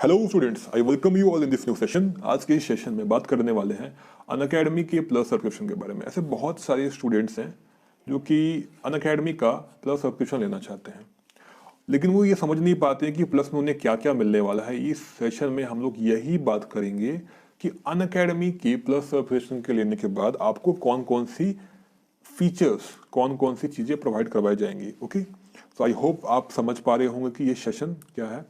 Hello students, I welcome you all in this new session. आज के इस session में बात करने वाले हैं अनअकैडमी के प्लस सब्सक्रिप्शन के बारे में। ऐसे बहुत सारे स्टूडेंट्स हैं जो कि अनअकैडमी का प्लस सब्सक्रिप्शन लेना चाहते हैं, लेकिन वो ये समझ नहीं पाते हैं कि प्लस में उन्हें क्या क्या मिलने वाला है। इस सेशन में हम लोग यही बात करेंगे कि अनअकैडमी के प्लस सब्सक्रिप्शन के लेने के बाद आपको कौन कौन सी फीचर्स, कौन कौन सी चीज़ें प्रोवाइड करवाई जाएंगी। ओके, सो आई होप आप समझ पा रहे होंगे कि ये सेशन क्या है।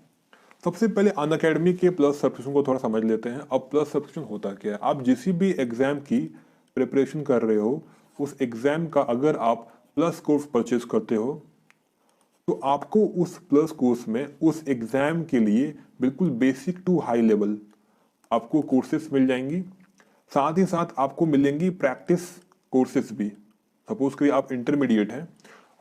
सबसे पहले अनअकैडमी के प्लस सब्सक्रिप्शन को थोड़ा समझ लेते हैं। अब प्लस सब्सक्रिप्शन होता क्या है। आप जिस भी एग्जाम की प्रिपरेशन कर रहे हो, उस एग्जाम का अगर आप प्लस कोर्स परचेज करते हो तो आपको उस प्लस कोर्स में उस एग्जाम के लिए बिल्कुल बेसिक टू हाई लेवल आपको कोर्सेज मिल जाएंगी। साथ ही साथ आपको मिलेंगी प्रैक्टिस कोर्सेज भी। सपोज करिए आप इंटरमीडिएट हैं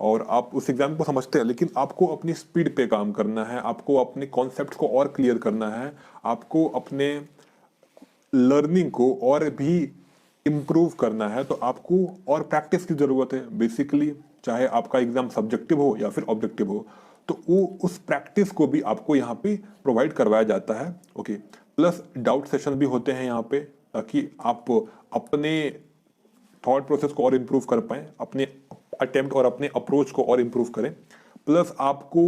और आप उस एग्जाम को समझते हैं, लेकिन आपको अपनी स्पीड पे काम करना है, आपको अपने कॉन्सेप्ट को और क्लियर करना है, आपको अपने लर्निंग को और भी इम्प्रूव करना है, तो आपको और प्रैक्टिस की ज़रूरत है बेसिकली। चाहे आपका एग्जाम सब्जेक्टिव हो या फिर ऑब्जेक्टिव हो, तो वो उस प्रैक्टिस को भी आपको यहाँ पे प्रोवाइड करवाया जाता है। ओके, प्लस डाउट सेशन भी होते हैं यहाँ पे, ताकि आप अपने थॉट प्रोसेस को और इम्प्रूव कर पाएं, अपने अटेम्प्ट और अपने अप्रोच को और इम्प्रूव करें। प्लस आपको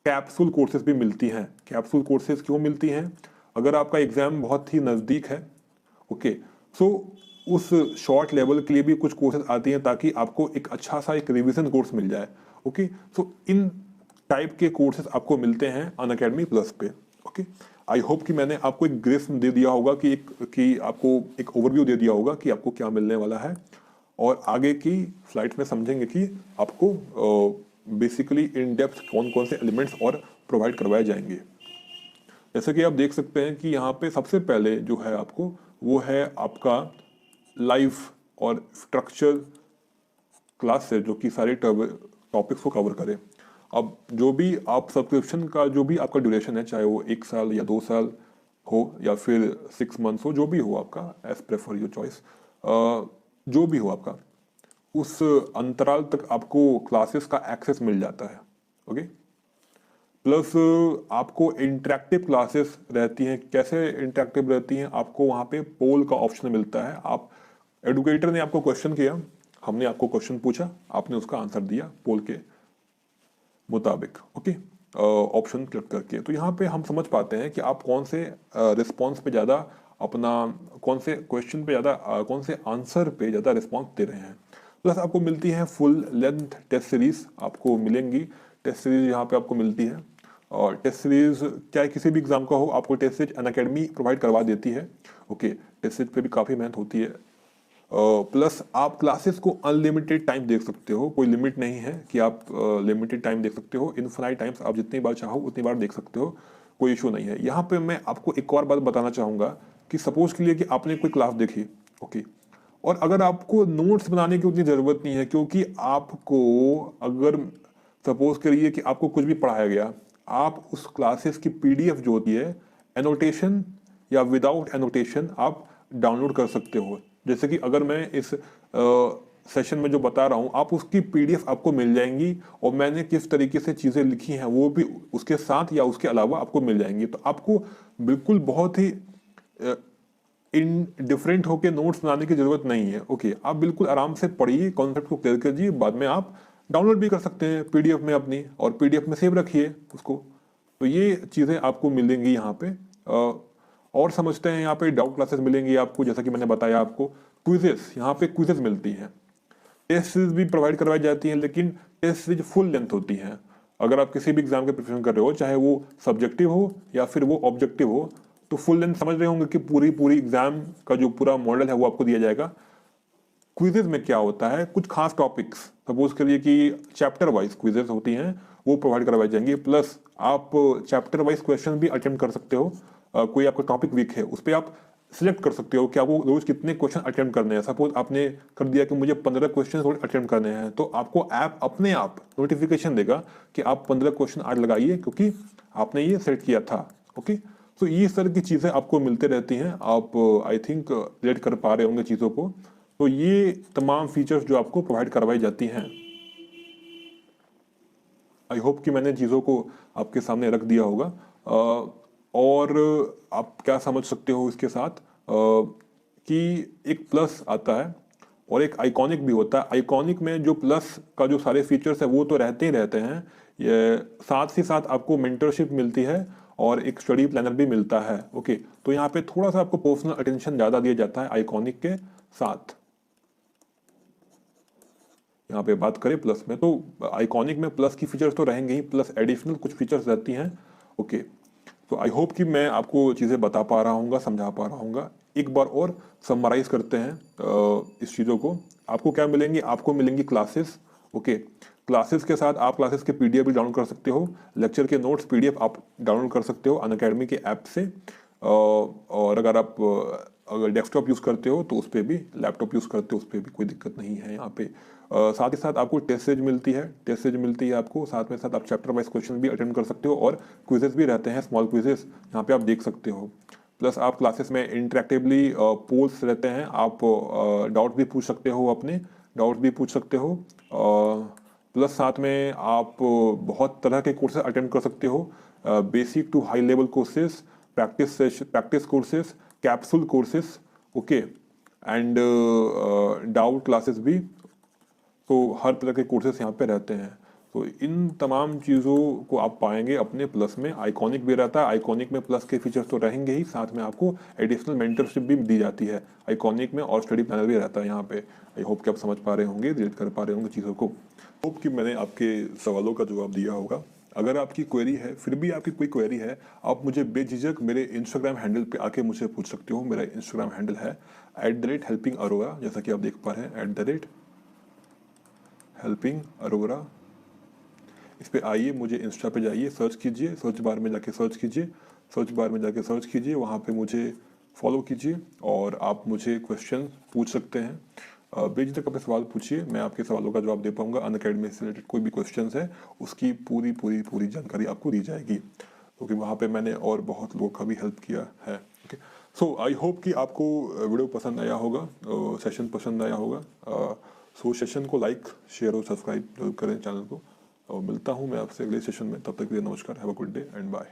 कैप्सूल कोर्सेज भी मिलती हैं। कैप्सूल कोर्सेज क्यों मिलती हैं? अगर आपका एग्जाम बहुत ही नज़दीक है, ओके, सो उस शॉर्ट लेवल के लिए भी कुछ कोर्सेज आती हैं, ताकि आपको एक अच्छा सा एक रिवीजन कोर्स मिल जाए। ओके, सो इन टाइप के कोर्सेज आपको मिलते हैं अनअकैडमी प्लस पे। ओके, आई होप कि मैंने आपको एक ग्रिफ दे दिया होगा कि आपको एक ओवरव्यू दे दिया होगा कि आपको क्या मिलने वाला है, और आगे की स्लाइड्स में समझेंगे कि आपको बेसिकली इन डेप्थ कौन कौन से एलिमेंट्स और प्रोवाइड करवाए जाएंगे। जैसे कि आप देख सकते हैं कि यहाँ पे सबसे पहले जो है आपको, वो है आपका लाइव और स्ट्रक्चर क्लास है, जो कि सारे टॉपिक्स को कवर करे। अब जो भी आप सब्सक्रिप्शन का जो भी आपका ड्यूरेशन है, चाहे वो 1 साल या 2 साल हो या फिर 6 मंथ्स हो, जो भी हो आपका, एज प्रेफर योर चॉइस, जो भी हो आपका, उस अंतराल तक आपको क्लासेस का एक्सेस मिल जाता है। ओके, प्लस आपको इंटरेक्टिव क्लासेस रहती हैं। कैसे इंटरेक्टिव रहती हैं? आपको वहाँ पे पोल का ऑप्शन मिलता है। आप एडुकेटर ने आपको क्वेश्चन किया, हमने आपको क्वेश्चन पूछा, आपने उसका आंसर दिया पोल के मुताबिक। ओके, ऑप्शन क्लिक करके, तो यहाँ पे हम समझ पाते हैं कि आप कौन से रिस्पॉन्स पे ज़्यादा अपना, कौन से क्वेश्चन पे ज़्यादा, कौन से आंसर पे ज़्यादा रिस्पॉन्स दे रहे हैं। प्लस आपको मिलती है फुल लेंथ टेस्ट सीरीज, आपको मिलेंगी टेस्ट सीरीज यहाँ पे आपको मिलती है। और टेस्ट सीरीज चाहे किसी भी एग्जाम का हो, आपको टेस्ट सीरीज अनअकैडमी प्रोवाइड करवा देती है। ओके, टेस्ट सीरीज पे भी काफ़ी मेहनत होती है। प्लस आप क्लासेस को अनलिमिटेड टाइम देख सकते हो, कोई लिमिट नहीं है कि आप लिमिटेड टाइम देख सकते हो। इनफाइनाइट टाइम्स आप जितनी बार चाहो उतनी बार देख सकते हो, कोई इशू नहीं है। यहाँ पे मैं आपको एक और बात बताना चाहूँगा कि सपोज के लिए कि आपने कोई क्लास देखी, ओके, और अगर आपको नोट्स बनाने की उतनी ज़रूरत नहीं है, क्योंकि आपको, अगर सपोज करिए कि आपको कुछ भी पढ़ाया गया, आप उस क्लासेस की पीडीएफ जो होती है, एनोटेशन या विदाउट एनोटेशन आप डाउनलोड कर सकते हो। जैसे कि अगर मैं इस सेशन में जो बता रहा हूँ, आप उसकी पीडीएफ आपको मिल जाएंगी, और मैंने किस तरीके से चीज़ें लिखी हैं वो भी उसके साथ या उसके अलावा आपको मिल जाएंगी। तो आपको बिल्कुल बहुत ही इन डिफरेंट होके नोट्स बनाने की जरूरत नहीं है। ओके, आप बिल्कुल आराम से पढ़िए, कॉन्सेप्ट को क्लियर कीजिए, बाद में आप डाउनलोड भी कर सकते हैं पीडीएफ में अपनी, और पीडीएफ में सेव रखिए उसको। तो ये चीज़ें आपको मिलेंगी यहाँ पे। और समझते हैं, यहाँ पे डाउट क्लासेस मिलेंगी आपको, जैसा कि मैंने बताया आपको। क्विजेस, यहाँ पे क्विजेस मिलती हैं। टेस्ट सीरीज भी प्रोवाइड करवाई जाती हैं, लेकिन टेस्ट सीरीज फुल लेंथ होती हैं। अगर आप किसी भी एग्जाम के प्रिपरेशन कर रहे हो, चाहे वो सब्जेक्टिव हो या फिर वो ऑब्जेक्टिव हो, तो फुल लेंथ समझ रहे होंगे कि पूरी पूरी एग्जाम का जो पूरा मॉडल है वो आपको दिया जाएगा। क्विजेज में क्या होता है, कुछ खास टॉपिक्स, सपोज करिए कि चैप्टर वाइज क्विजेज होती हैं, वो प्रोवाइड करवाई जाएंगी। प्लस आप चैप्टर वाइज क्वेश्चन भी अटेम्प्ट कर सकते हो। कोई आपका टॉपिक वीक है, उस पर आप सिलेक्ट कर सकते हो कि आपको रोज कितने क्वेश्चन अटेम्प्ट करने हैं। सपोज आपने कर दिया कि मुझे 15 क्वेश्चन रोज अटेम्प्ट करने हैं, तो आपको ऐप अपने आप नोटिफिकेशन देगा कि आप 15 क्वेश्चन आज लगाइए, क्योंकि आपने ये सेट किया था। ओके, तो ये इस तरह की चीज़ें आपको मिलते रहती हैं। आप आई थिंक रिलेट कर पा रहे होंगे चीज़ों को। तो ये तमाम फीचर्स जो आपको प्रोवाइड करवाई जाती हैं, आई होप कि मैंने चीज़ों को आपके सामने रख दिया होगा। और आप क्या समझ सकते हो इसके साथ कि एक प्लस आता है और एक आइकॉनिक भी होता है। आइकॉनिक में जो प्लस का जो सारे फीचर्स है वो तो रहते ही रहते हैं, ये साथ ही साथ आपको मेंटरशिप मिलती है और एक स्टडी प्लानर भी मिलता है। ओके, तो यहाँ पे थोड़ा सा आपको पर्सनल अटेंशन ज़्यादा दिया जाता है आइकॉनिक के साथ। यहाँ पे बात करें प्लस में, तो आइकॉनिक में प्लस की फीचर्स तो रहेंगे ही, प्लस एडिशनल कुछ फीचर्स रहती हैं। ओके, तो आई होप कि मैं आपको चीज़ें बता पा रहा हूँ, समझा पा रहा हूँ। एक बार और समराइज करते हैं इस चीज़ों को। आपको क्या मिलेंगी? आपको मिलेंगी क्लासेस। ओके, क्लासेस के साथ आप क्लासेस के पीडीएफ भी डाउनलोड कर सकते हो, लेक्चर के नोट्स पीडीएफ आप डाउनलोड कर सकते हो अनअकैडमी के ऐप से। और अगर आप अगर डेस्कटॉप यूज़ करते हो तो उस पर भी, लैपटॉप यूज़ करते हो उस पर भी कोई दिक्कत नहीं है यहाँ पे। साथ ही साथ आपको टेस्ट सीरीज मिलती है, टेस्ट सीरीज मिलती है आपको। साथ में साथ आप चैप्टर वाइज क्वेश्चन भी अटेंड कर सकते हो और क्विजेस भी रहते हैं, स्मॉल क्विजेस यहाँ पे आप देख सकते हो। प्लस आप क्लासेस में इंटरेक्टिवली पोल्स रहते हैं, आप डाउट भी पूछ सकते हो, अपने डाउट भी पूछ सकते हो। प्लस साथ में आप बहुत तरह के कोर्सेज अटेंड कर सकते हो, basic to high level courses, practice courses, capsule courses. Okay, and doubt classes भी। तो हर तरह के कोर्सेस यहाँ पे रहते हैं। तो इन तमाम चीज़ों को आप पाएंगे अपने प्लस में। आइकॉनिक भी रहता है, आइकॉनिक में प्लस के फीचर्स तो रहेंगे ही, साथ में आपको एडिशनल मेंटरशिप भी दी जाती है आइकॉनिक में, और स्टडी प्लानर भी रहता है यहाँ पे। आई होप कि आप समझ पा रहे होंगे, रिलेट कर पा रहे होंगे चीज़ों को। होप कि मैंने आपके सवालों का जवाब दिया होगा। अगर आपकी क्वेरी है, फिर भी आपकी कोई क्वेरी है, आप मुझे बेझिझक मेरे इंस्टाग्राम हैंडल पे आके मुझसे पूछ सकते हो। मेरा इंस्टाग्राम हैंडल है @helping अरोरा, जैसा कि आप देख पा रहे हैं @helping अरोरा। इस पे आइए, मुझे इंस्टा पे जाइए, सर्च कीजिए, सर्च बार में जाके सर्च कीजिए, वहाँ पे मुझे फॉलो कीजिए और आप मुझे क्वेश्चन पूछ सकते हैं। बेझिझक अपने सवाल पूछिए, मैं आपके सवालों का जवाब दे पाऊंगा। अनअकैडमी से रिलेटेड कोई भी क्वेश्चन है उसकी पूरी जानकारी आपको दी जाएगी, क्योंकि वहाँ पे मैंने और बहुत लोगों का भी हेल्प किया है। ओके, सो आई होप कि आपको वीडियो पसंद आया होगा, सेशन पसंद आया होगा। सो सेशन को लाइक, शेयर और सब्सक्राइब जरूर करें चैनल को। और मिलता हूँ मैं आपसे अगले सेशन में, तब तक के लिए नमस्कार, have a good day and bye.